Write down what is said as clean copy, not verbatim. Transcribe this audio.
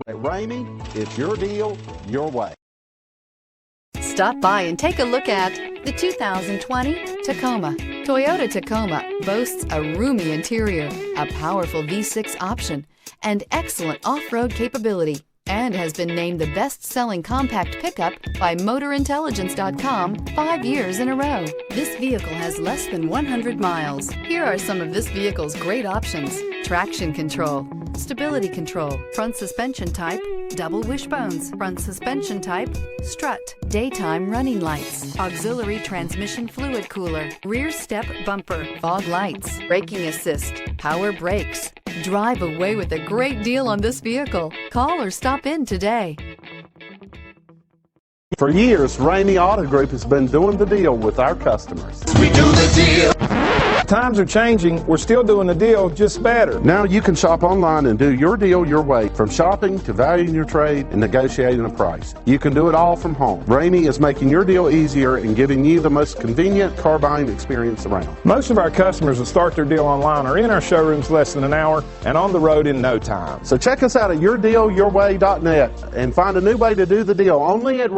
At Ramey, it's your deal, your way. Stop by and take a look at the 2020 Tacoma. Toyota Tacoma boasts a roomy interior, a powerful V6 option, and excellent off-road capability, and has been named the best-selling compact pickup by MotorIntelligence.com 5 years in a row. This vehicle has less than 100 miles. Here are some of this vehicle's great options: traction control, stability control, front suspension type, double wishbones, front suspension type, strut, daytime running lights, auxiliary transmission fluid cooler, rear step bumper, fog lights, braking assist, power brakes. Drive away with a great deal on this vehicle. Call or stop in today. For years, Ramey Auto Group has been doing the deal with our customers. We do the deal. Times are changing. We're still doing the deal, just better. Now you can shop online and do your deal your way, from shopping to valuing your trade and negotiating a price. You can do it all from home. Ramey is making your deal easier and giving you the most convenient car buying experience around. Most of our customers that start their deal online are in our showrooms less than an hour and on the road in no time. So check us out at yourdealyourway.net and find a new way to do the deal only at